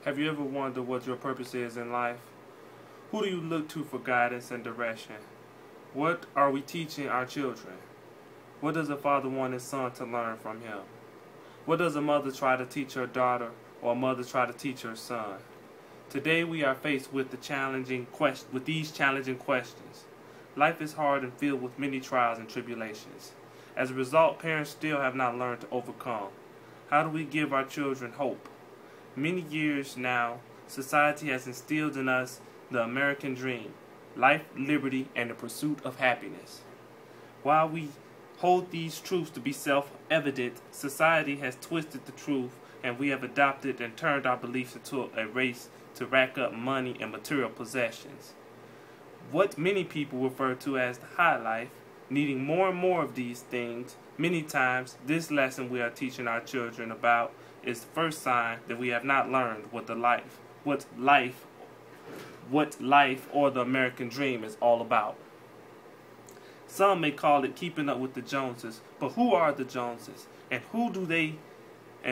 Have you ever wondered what your purpose is in life? Who do you look to for guidance and direction? What are we teaching our children? What does a father want his son to learn from him? What does a mother try to teach her daughter, or a mother try to teach her son? Today we are faced with these challenging questions. Life is hard and filled with many trials and tribulations. As a result, parents still have not learned to overcome. How do we give our children hope? Many years now, society has instilled in us the American dream, life, liberty, and the pursuit of happiness. While we hold these truths to be self-evident, society has twisted the truth, and we have adopted and turned our beliefs into a race to rack up money and material possessions. What many people refer to as the high life, needing more and more of these things. Many times, this lesson we are teaching our children about is the first sign that we have not learned what life or the American dream is all about. Some may call it keeping up with the Joneses, but who are the Joneses, and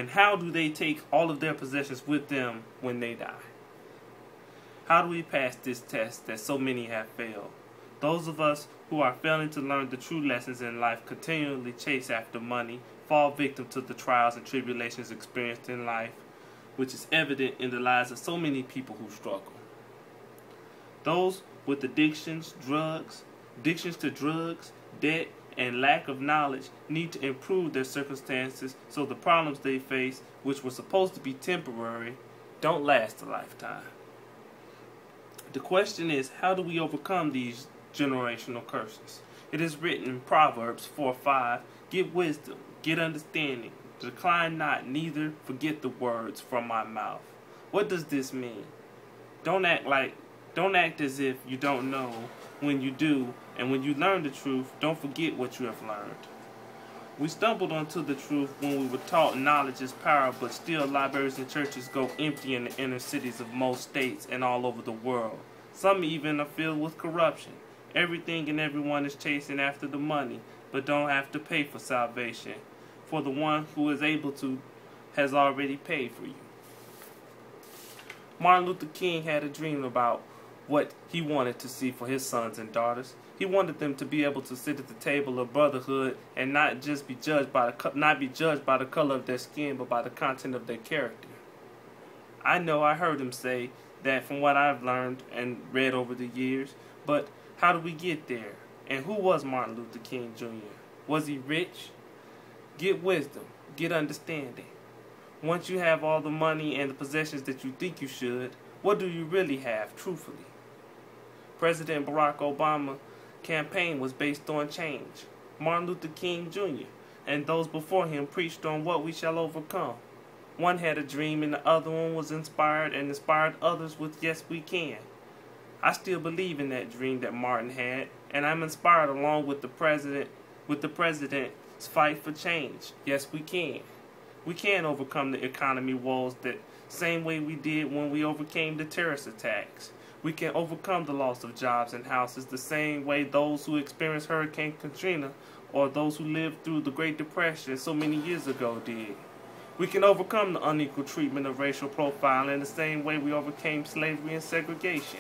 how do they take all of their possessions with them when they die? How do we pass this test that so many have failed? Those of us who are failing to learn the true lessons in life continually chase after money, fall victim to the trials and tribulations experienced in life, which is evident in the lives of so many people who struggle. Those with addictions to drugs, debt, and lack of knowledge need to improve their circumstances so the problems they face, which were supposed to be temporary, don't last a lifetime. The question is, how do we overcome these generational curses? It is written in Proverbs 4:5, "Get wisdom, get understanding, decline not, neither forget the words from my mouth." What does this mean? Don't act as if you don't know when you do, and when you learn the truth, don't forget what you have learned. We stumbled onto the truth when we were taught knowledge is power, but still libraries and churches go empty in the inner cities of most states and all over the world. Some even are filled with corruption. Everything and everyone is chasing after the money, but don't have to pay for salvation. For the one who is able to has already paid for you. Martin Luther King had a dream about what he wanted to see for his sons and daughters. He wanted them to be able to sit at the table of brotherhood and not be judged by the color of their skin, but by the content of their character. I know I heard him say that from what I've learned and read over the years, but how do we get there? And who was Martin Luther King Jr.? Was he rich? Get wisdom, get understanding. Once you have all the money and the possessions that you think you should, what do you really have, truthfully? President Barack Obama's campaign was based on change. Martin Luther King Jr. and those before him preached on what we shall overcome. One had a dream and the other one was inspired and inspired others with yes we can. I still believe in that dream that Martin had, and I'm inspired along with the president's fight for change. Yes we can. We can overcome the economy woes the same way we did when we overcame the terrorist attacks. We can overcome the loss of jobs and houses the same way those who experienced Hurricane Katrina or those who lived through the Great Depression so many years ago did. We can overcome the unequal treatment of racial profiling the same way we overcame slavery and segregation.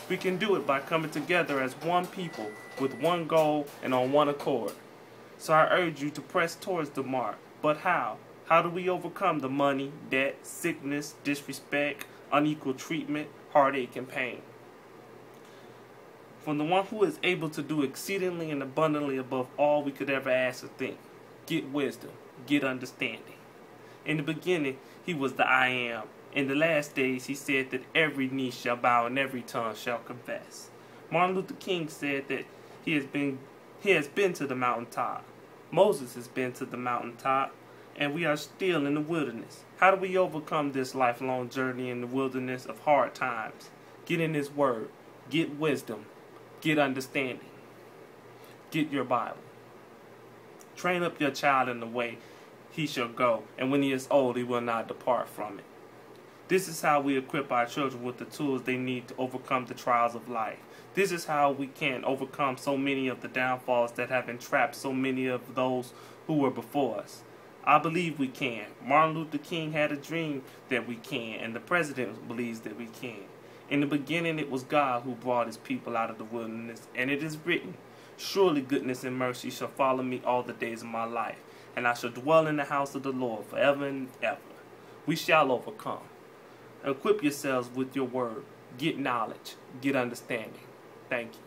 We can do it by coming together as one people with one goal and on one accord. So I urge you to press towards the mark. But how? How do we overcome the money, debt, sickness, disrespect, unequal treatment, heartache, and pain? From the one who is able to do exceedingly and abundantly above all we could ever ask or think. Get wisdom, get understanding. In the beginning, he was the I am. In the last days, he said that every knee shall bow and every tongue shall confess. Martin Luther King said that he has been to the mountaintop. Moses has been to the mountaintop, and we are still in the wilderness. How do we overcome this lifelong journey in the wilderness of hard times? Get in his word, get wisdom, get understanding, get your Bible. Train up your child in the way he shall go, and when he is old, he will not depart from it. This is how we equip our children with the tools they need to overcome the trials of life. This is how we can overcome so many of the downfalls that have entrapped so many of those who were before us. I believe we can. Martin Luther King had a dream that we can, and the president believes that we can. In the beginning it was God who brought his people out of the wilderness, and it is written, surely goodness and mercy shall follow me all the days of my life, and I shall dwell in the house of the Lord forever and ever. We shall overcome. Equip yourselves with your word. Get knowledge. Get understanding. Thank you.